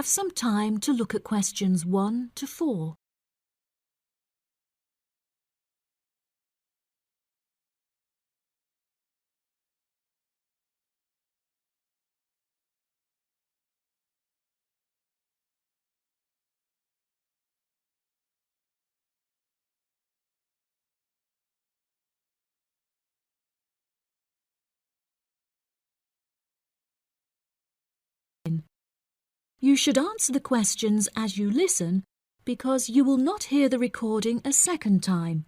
have some time to look at questions 1 to 4. You should answer the questions as you listen because you will not hear the recording a second time.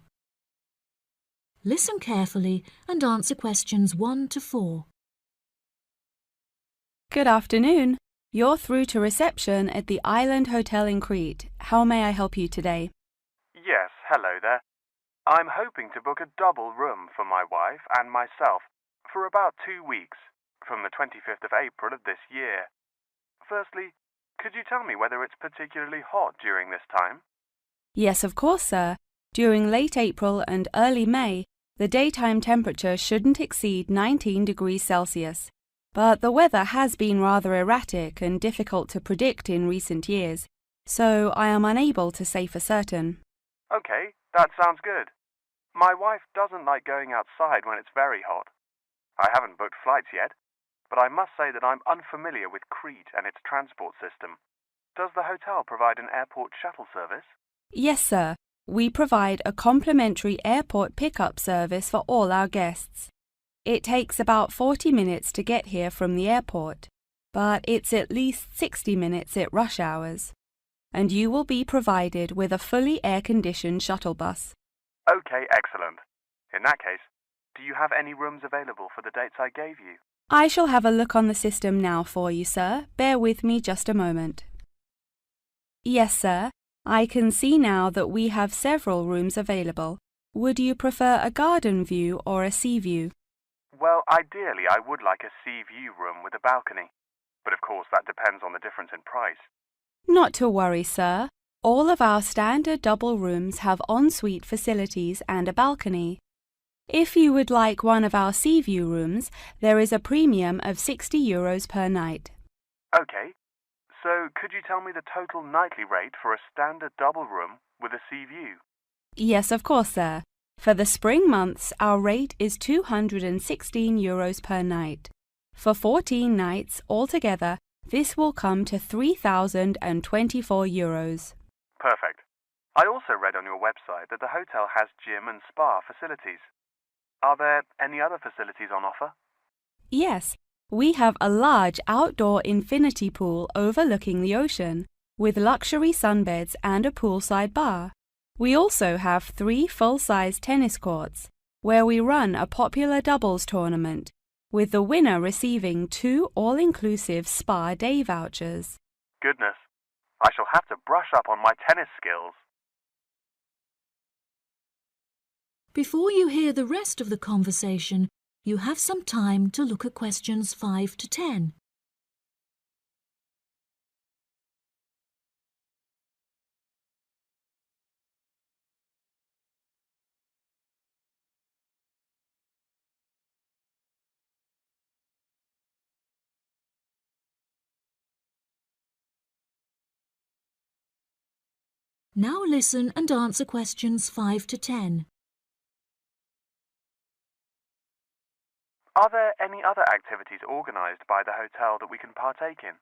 Listen carefully and answer questions 1 to 4. Good afternoon. You're through to reception at the Island Hotel in Crete. How may I help you today? Yes, hello there. I'm hoping to book a double room for my wife and myself for about 2 weeks, from the 25th of April of this year. Firstly, could you tell me whether it's particularly hot during this time? Yes, of course, sir. During late April and early May, the daytime temperature shouldn't exceed 19 degrees Celsius. But the weather has been rather erratic and difficult to predict in recent years, so I am unable to say for certain. Okay, that sounds good. My wife doesn't like going outside when it's very hot. I haven't booked flights yet, but I must say that I'm unfamiliar with Crete and its transport system. Does the hotel provide an airport shuttle service? Yes, sir. We provide a complimentary airport pickup service for all our guests. It takes about 40 minutes to get here from the airport, but it's at least 60 minutes at rush hours. And you will be provided with a fully air-conditioned shuttle bus. Okay, excellent. In that case, do you have any rooms available for the dates I gave you? I shall have a look on the system now for you, sir. Bear with me just a moment. Yes, sir. I can see now that we have several rooms available. Would you prefer a garden view or a sea view? Well, ideally I would like a sea view room with a balcony, but of course that depends on the difference in price. Not to worry, sir. All of our standard double rooms have ensuite facilities and a balcony. If you would like one of our sea view rooms, there is a premium of €60 per night. Okay, so could you tell me the total nightly rate for a standard double room with a sea view? Yes, of course, sir. For the spring months, our rate is €216 per night. For 14 nights altogether, this will come to €3,024. Perfect. I also read on your website that the hotel has gym and spa facilities. Are there any other facilities on offer? Yes, we have a large outdoor infinity pool overlooking the ocean, with luxury sunbeds and a poolside bar. We also have 3 full-size tennis courts, where we run a popular doubles tournament, with the winner receiving 2 all-inclusive spa day vouchers. Goodness, I shall have to brush up on my tennis skills. Before you hear the rest of the conversation, you have some time to look at questions 5 to 10. Now listen and answer questions 5 to 10. Are there any other activities organised by the hotel that we can partake in?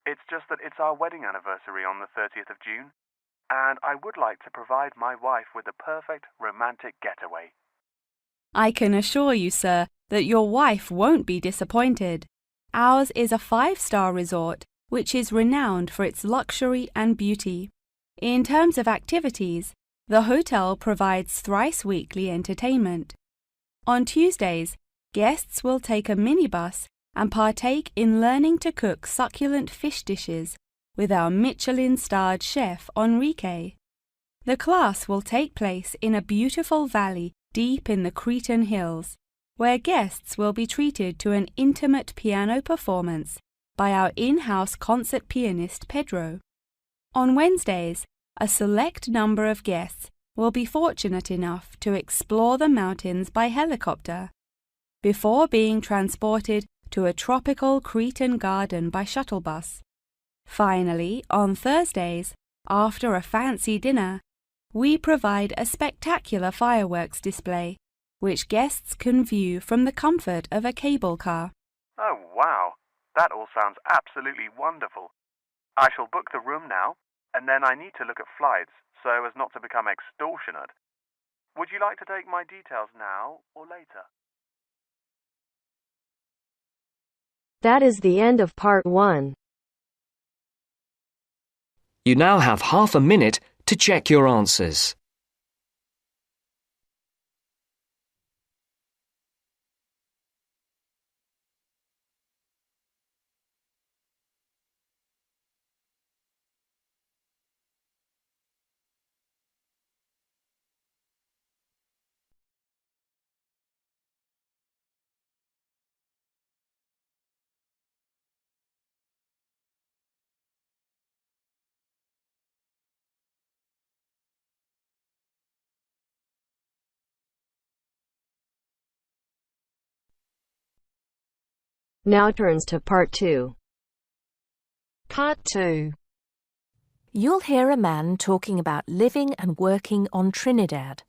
It's just that it's our wedding anniversary on the 30th of June, and I would like to provide my wife with the perfect romantic getaway. I can assure you, sir, that your wife won't be disappointed. Ours is a 5-star resort, which is renowned for its luxury and beauty. In terms of activities, the hotel provides thrice-weekly entertainment. On Tuesdays, guests will take a minibus and partake in learning to cook succulent fish dishes with our Michelin-starred chef Enrique. The class will take place in a beautiful valley deep in the Cretan hills, where guests will be treated to an intimate piano performance by our in-house concert pianist Pedro. On Wednesdays, a select number of guests will be fortunate enough to explore the mountains by helicopter, before being transported to a tropical Cretan garden by shuttle bus. Finally, on Thursdays, after a fancy dinner, we provide a spectacular fireworks display, which guests can view from the comfort of a cable car. Oh, wow. That all sounds absolutely wonderful. I shall book the room now, and then I need to look at flights so as not to become extortionate. Would you like to take my details now or later? That is the end of part 1. You now have half a minute to check your answers. Now turns to part 2. Part 2. You'll hear a man talking about living and working on Trinidad.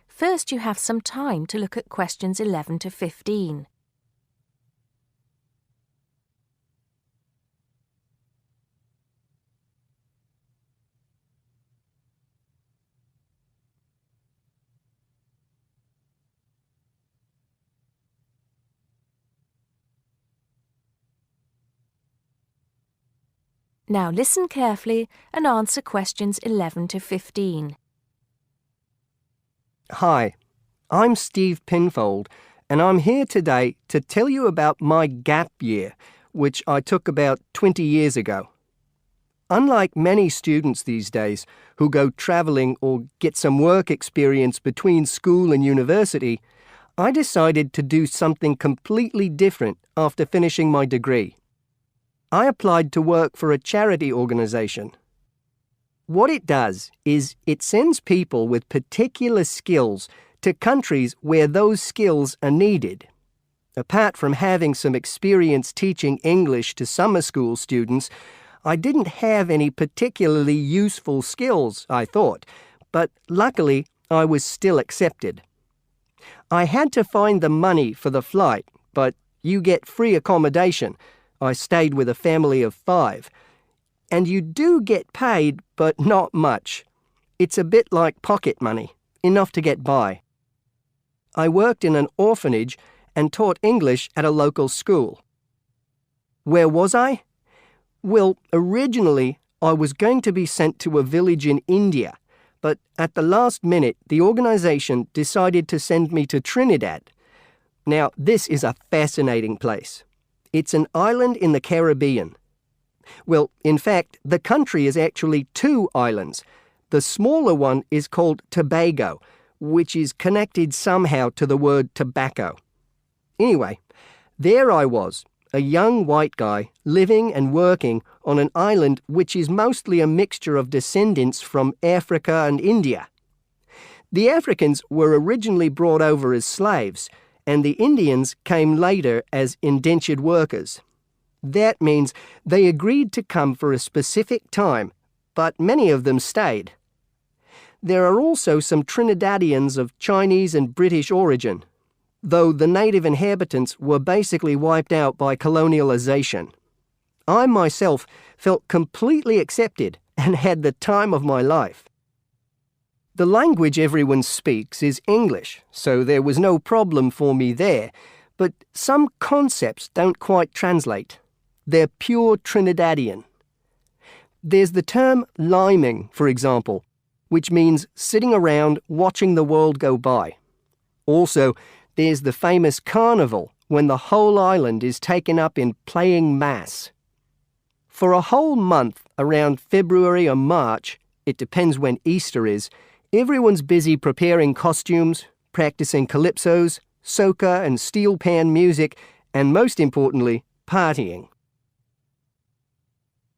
First, you have some time to look at questions 11 to 15. Now listen carefully and answer questions 11 to 15. Hi, I'm Steve Pinfold, and I'm here today to tell you about my gap year, which I took about 20 years ago. Unlike many students these days who go travelling or get some work experience between school and university, I decided to do something completely different after finishing my degree. I applied to work for a charity organisation. What it does is it sends people with particular skills to countries where those skills are needed. Apart from having some experience teaching English to summer school students, I didn't have any particularly useful skills, I thought, but luckily I was still accepted. I had to find the money for the flight, but you get free accommodation. I stayed with a family of 5. And you do get paid, but not much. It's a bit like pocket money, enough to get by. I worked in an orphanage and taught English at a local school. Where was I? Well, originally I was going to be sent to a village in India, but at the last minute the organisation decided to send me to Trinidad. Now, this is a fascinating place. It's an island in the Caribbean. Well, in fact, the country is actually 2 islands. The smaller one is called Tobago, which is connected somehow to the word tobacco. Anyway, there I was, a young white guy living and working on an island which is mostly a mixture of descendants from Africa and India. The Africans were originally brought over as slaves, and the Indians came later as indentured workers. That means they agreed to come for a specific time, but many of them stayed. There are also some Trinidadians of Chinese and British origin, though the native inhabitants were basically wiped out by colonialization. I myself felt completely accepted and had the time of my life. The language everyone speaks is English, so there was no problem for me there, but some concepts don't quite translate. They're pure Trinidadian. There's the term liming, for example, which means sitting around watching the world go by. Also, there's the famous carnival, when the whole island is taken up in playing mass. For a whole month, around February or March, it depends when Easter is, everyone's busy preparing costumes, practicing calypsos, soca and steel pan music, and most importantly, partying.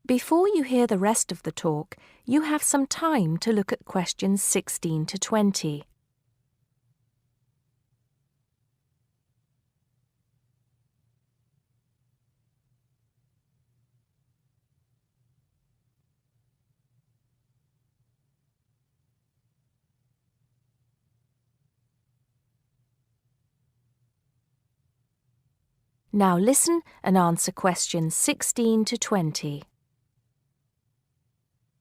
Before you hear the rest of the talk, you have some time to look at questions 16 to 20. Now listen and answer questions 16 to 20.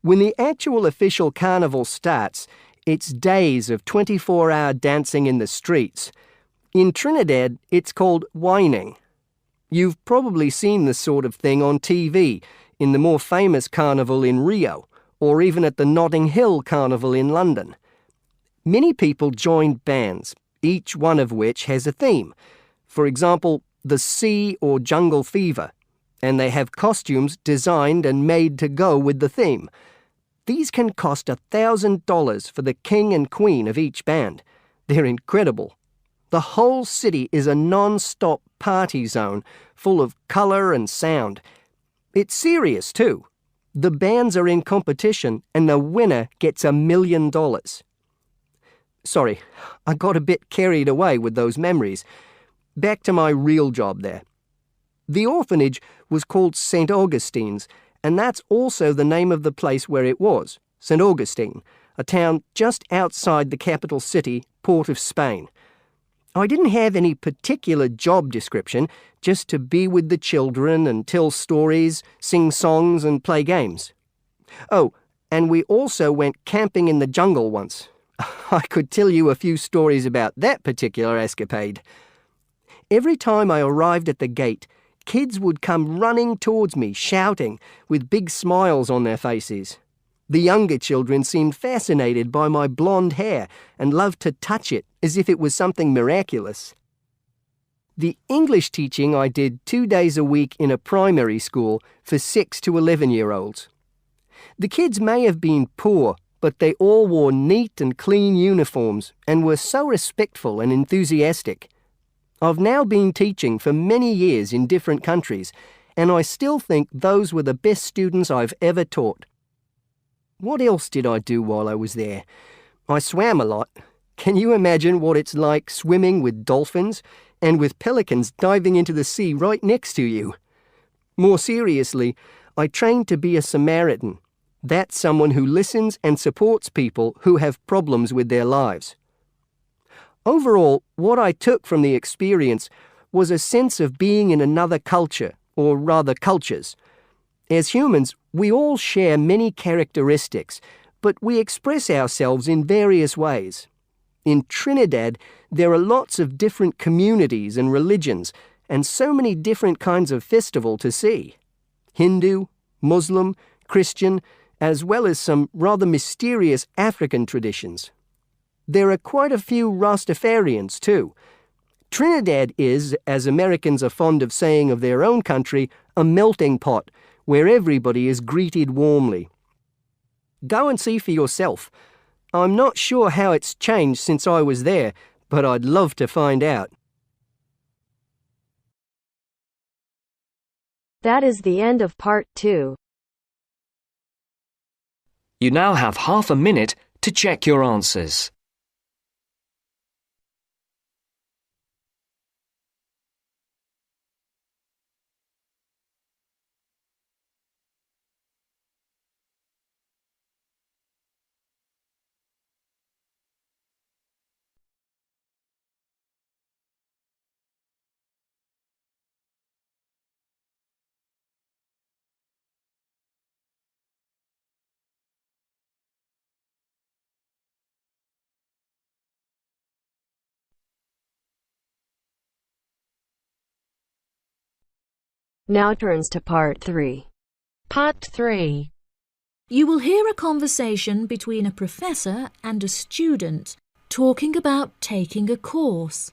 When the actual official carnival starts, it's days of 24-hour dancing in the streets. In Trinidad, it's called whining. You've probably seen this sort of thing on TV, in the more famous carnival in Rio, or even at the Notting Hill Carnival in London. Many people join bands, each one of which has a theme. For example, the Sea or Jungle Fever, and they have costumes designed and made to go with the theme. These can cost $1,000 for the king and queen of each band. They're incredible. The whole city is a non-stop party zone full of colour and sound. It's serious too. The bands are in competition and the winner gets $1 million. Sorry, I got a bit carried away with those memories. Back to my real job there. The orphanage was called St. Augustine's, and that's also the name of the place where it was, St. Augustine, a town just outside the capital city, Port of Spain. I didn't have any particular job description, just to be with the children and tell stories, sing songs and play games. Oh, and we also went camping in the jungle once. I could tell you a few stories about that particular escapade. Every time I arrived at the gate, kids would come running towards me, shouting, with big smiles on their faces. The younger children seemed fascinated by my blonde hair and loved to touch it as if it was something miraculous. The English teaching I did 2 days a week in a primary school for 6 to 11-year-olds. The kids may have been poor, but they all wore neat and clean uniforms and were so respectful and enthusiastic. I've now been teaching for many years in different countries, and I still think those were the best students I've ever taught. What else did I do while I was there? I swam a lot. Can you imagine what it's like swimming with dolphins and with pelicans diving into the sea right next to you? More seriously, I trained to be a Samaritan. That's someone who listens and supports people who have problems with their lives. Overall, what I took from the experience was a sense of being in another culture, or rather cultures. As humans, we all share many characteristics, but we express ourselves in various ways. In Trinidad, there are lots of different communities and religions, and so many different kinds of festival to see. Hindu, Muslim, Christian, as well as some rather mysterious African traditions. There are quite a few Rastafarians too. Trinidad is, as Americans are fond of saying of their own country, a melting pot, where everybody is greeted warmly. Go and see for yourself. I'm not sure how it's changed since I was there, but I'd love to find out. That is the end of part 2. You now have half a minute to check your answers. Now turns to part 3. Part 3. You will hear a conversation between a professor and a student talking about taking a course.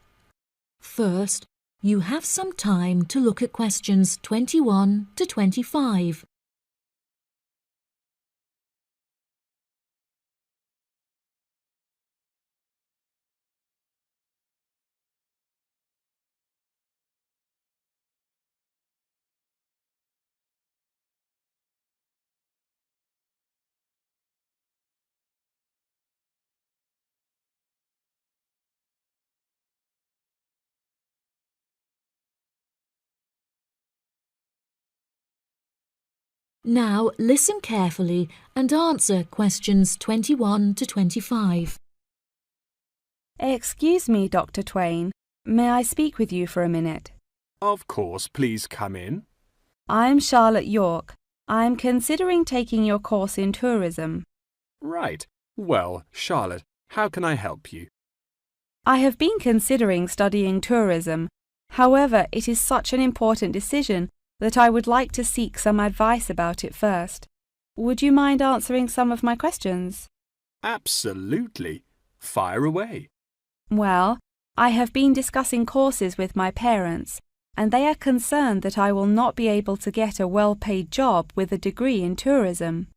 First, you have some time to look at questions 21 to 25. Now listen carefully and answer questions 21 to 25. Excuse me, Dr. Twain. May I speak with you for a minute? Of course, please come in. I'm Charlotte York. I'm considering taking your course in tourism. Right. Well, Charlotte, how can I help you? I have been considering studying tourism. However, it is such an important decision that I would like to seek some advice about it first. Would you mind answering some of my questions? Absolutely. Fire away. Well, I have been discussing courses with my parents, and they are concerned that I will not be able to get a well-paid job with a degree in tourism.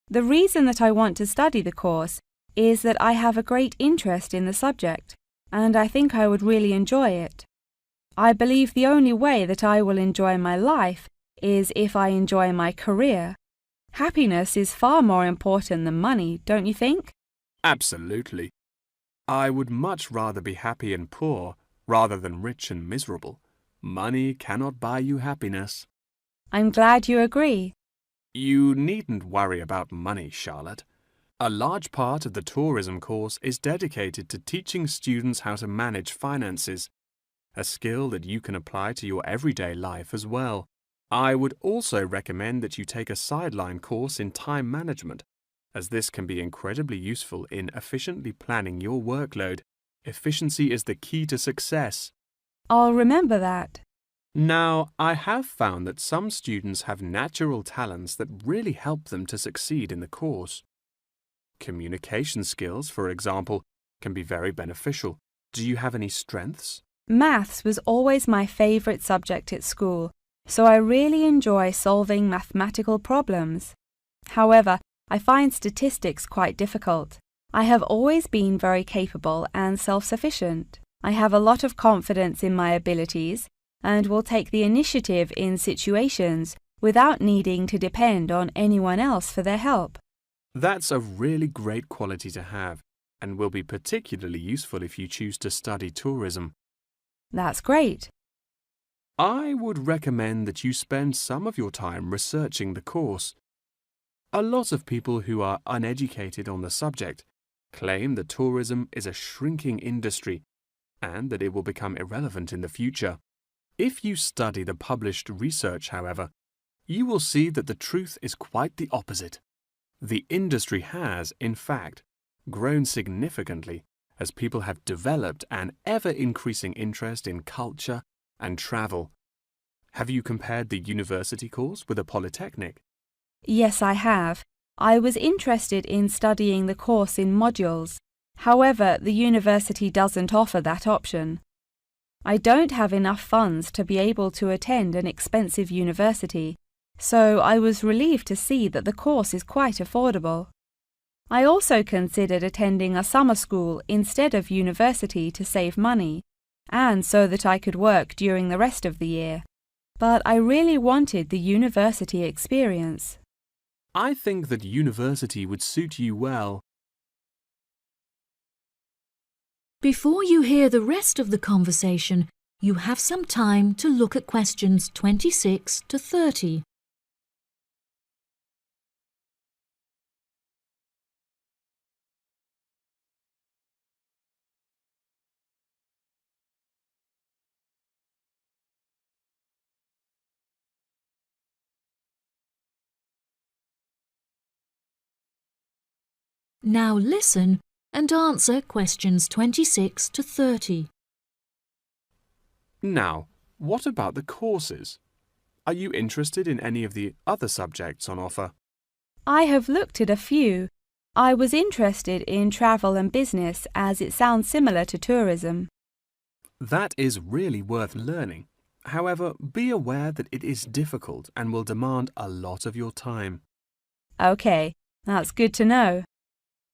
The reason that I want to study the course is that I have a great interest in the subject, and I think I would really enjoy it. I believe the only way that I will enjoy my life is if I enjoy my career. Happiness is far more important than money, don't you think? Absolutely. I would much rather be happy and poor rather than rich and miserable. Money cannot buy you happiness. I'm glad you agree. You needn't worry about money, Charlotte. A large part of the tourism course is dedicated to teaching students how to manage finances, a skill that you can apply to your everyday life as well. I would also recommend that you take a sideline course in time management, as this can be incredibly useful in efficiently planning your workload. Efficiency is the key to success. I'll remember that. Now, I have found that some students have natural talents that really help them to succeed in the course. Communication skills, for example, can be very beneficial. Do you have any strengths? Maths was always my favourite subject at school, so I really enjoy solving mathematical problems. However, I find statistics quite difficult. I have always been very capable and self-sufficient. I have a lot of confidence in my abilities and will take the initiative in situations without needing to depend on anyone else for their help. That's a really great quality to have and will be particularly useful if you choose to study tourism. That's great. I would recommend that you spend some of your time researching the course. A lot of people who are uneducated on the subject claim that tourism is a shrinking industry and that it will become irrelevant in the future. If you study the published research, however, you will see that the truth is quite the opposite. The industry has, in fact, grown significantly as people have developed an ever-increasing interest in culture and travel. Have you compared the university course with a polytechnic? Yes, I have. I was interested in studying the course in modules. However, the university doesn't offer that option. I don't have enough funds to be able to attend an expensive university, so I was relieved to see that the course is quite affordable. I also considered attending a summer school instead of university to save money, and so that I could work during the rest of the year. But I really wanted the university experience. I think that university would suit you well. Before you hear the rest of the conversation, you have some time to look at questions 26 to 30. Now listen and answer questions 26 to 30. Now, what about the courses? Are you interested in any of the other subjects on offer? I have looked at a few. I was interested in travel and business as it sounds similar to tourism. That is really worth learning. However, be aware that it is difficult and will demand a lot of your time. Okay, that's good to know.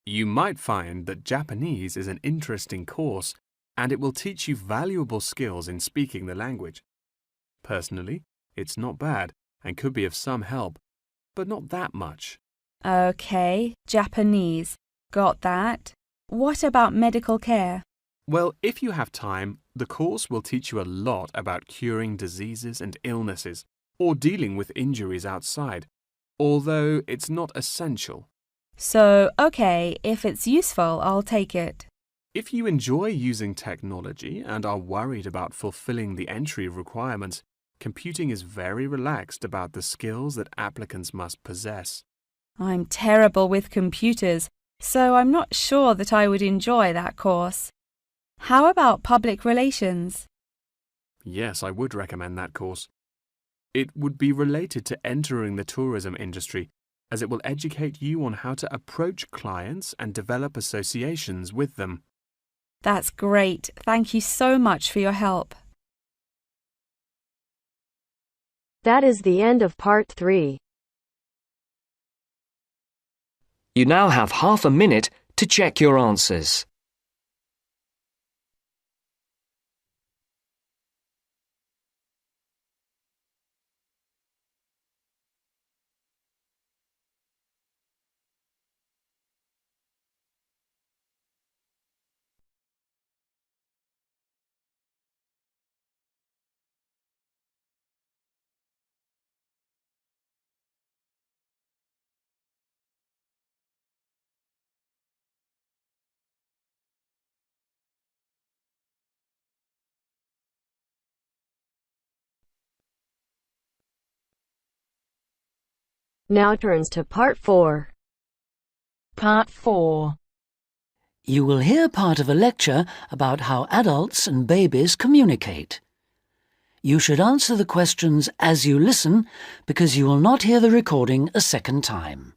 You might find that Japanese is an interesting course and it will teach you valuable skills in speaking the language. Personally, it's not bad and could be of some help, but not that much. Okay, Japanese. Got that. What about medical care? Well, if you have time, the course will teach you a lot about curing diseases and illnesses or dealing with injuries outside, although it's not essential. So, okay, if it's useful, I'll take it. If you enjoy using technology and are worried about fulfilling the entry requirements, computing is very relaxed about the skills that applicants must possess. I'm terrible with computers, so I'm not sure that I would enjoy that course. How about public relations? Yes, I would recommend that course. It would be related to entering the tourism industry, as it will educate you on how to approach clients and develop associations with them. That's great. Thank you so much for your help. That is the end of part 3. You now have half a minute to check your answers. Now turns to part 4. Part 4. You will hear part of a lecture about how adults and babies communicate. You should answer the questions as you listen because you will not hear the recording a second time.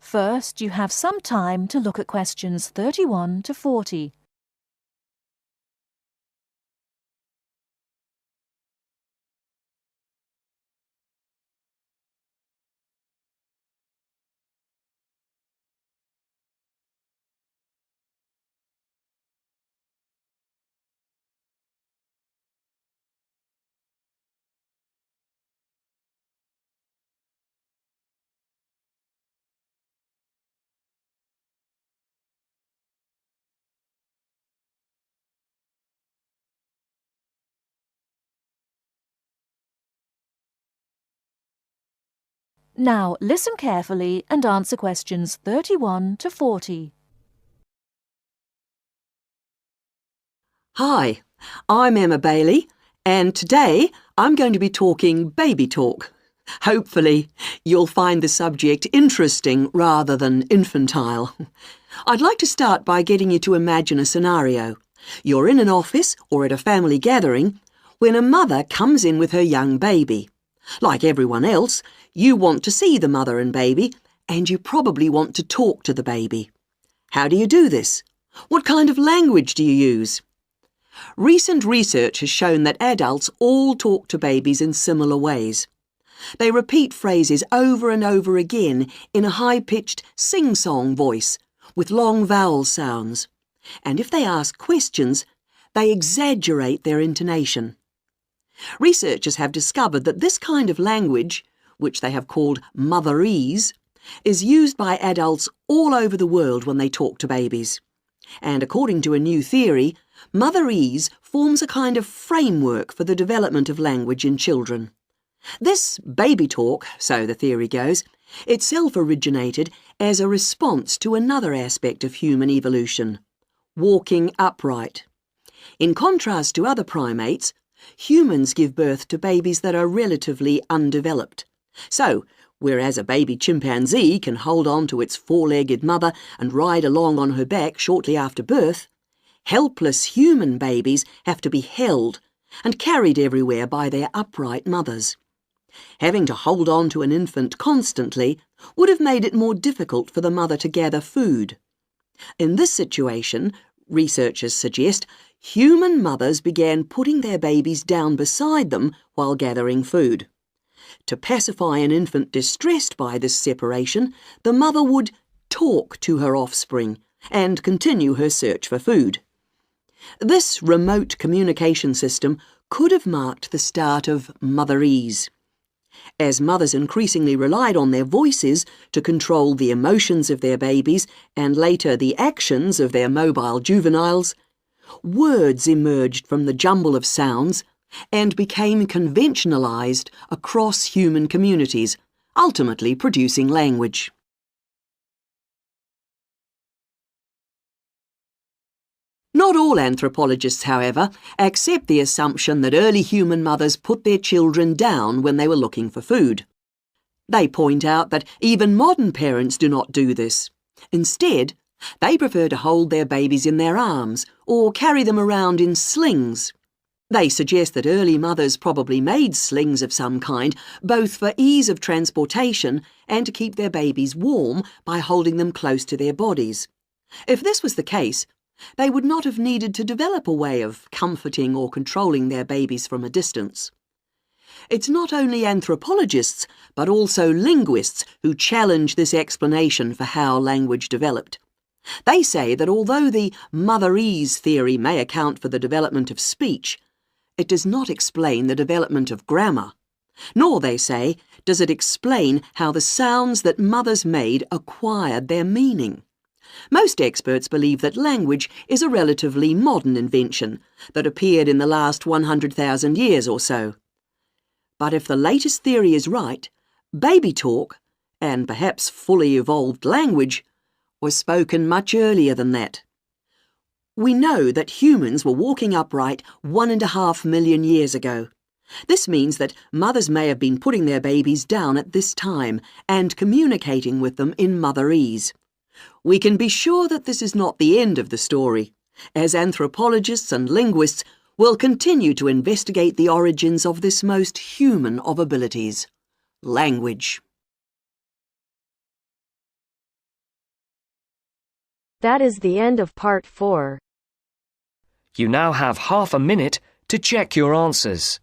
First, you have some time to look at questions 31 to 40. Now listen carefully and answer questions 31 to 40. Hi, I'm Emma Bailey, and today I'm going to be talking baby talk. Hopefully, you'll find the subject interesting rather than infantile. I'd like to start by getting you to imagine a scenario. You're in an office or at a family gathering when a mother comes in with her young baby. Like everyone else, you want to see the mother and baby, and you probably want to talk to the baby. How do you do this? What kind of language do you use? Recent research has shown that adults all talk to babies in similar ways. They repeat phrases over and over again in a high-pitched sing-song voice with long vowel sounds. And if they ask questions, they exaggerate their intonation. Researchers have discovered that this kind of language, which they have called motherese, is used by adults all over the world when they talk to babies. And according to a new theory, motherese forms a kind of framework for the development of language in children. This baby talk, so the theory goes, itself originated as a response to another aspect of human evolution, walking upright. In contrast to other primates, humans give birth to babies that are relatively undeveloped. So, whereas a baby chimpanzee can hold on to its four-legged mother and ride along on her back shortly after birth, helpless human babies have to be held and carried everywhere by their upright mothers. Having to hold on to an infant constantly would have made it more difficult for the mother to gather food. In this situation, researchers suggest, human mothers began putting their babies down beside them while gathering food. To pacify an infant distressed by this separation, the mother would talk to her offspring and continue her search for food. This remote communication system could have marked the start of motherese. As mothers increasingly relied on their voices to control the emotions of their babies and later the actions of their mobile juveniles, words emerged from the jumble of sounds and became conventionalized across human communities, ultimately producing language. Not all anthropologists, however, accept the assumption that early human mothers put their children down when they were looking for food. They point out that even modern parents do not do this. Instead, they prefer to hold their babies in their arms or carry them around in slings. They suggest that early mothers probably made slings of some kind, both for ease of transportation and to keep their babies warm by holding them close to their bodies. If this was the case, they would not have needed to develop a way of comforting or controlling their babies from a distance. It's not only anthropologists, but also linguists who challenge this explanation for how language developed. They say that although the motherese theory may account for the development of speech, it does not explain the development of grammar. Nor, they say, does it explain how the sounds that mothers made acquired their meaning. Most experts believe that language is a relatively modern invention that appeared in the last 100,000 years or so. But if the latest theory is right, baby talk, and perhaps fully evolved language, was spoken much earlier than that. We know that humans were walking upright 1.5 million years ago. This means that mothers may have been putting their babies down at this time and communicating with them in motherese. We can be sure that this is not the end of the story, as anthropologists and linguists will continue to investigate the origins of this most human of abilities, language. That is the end of part 4. You now have half a minute to check your answers.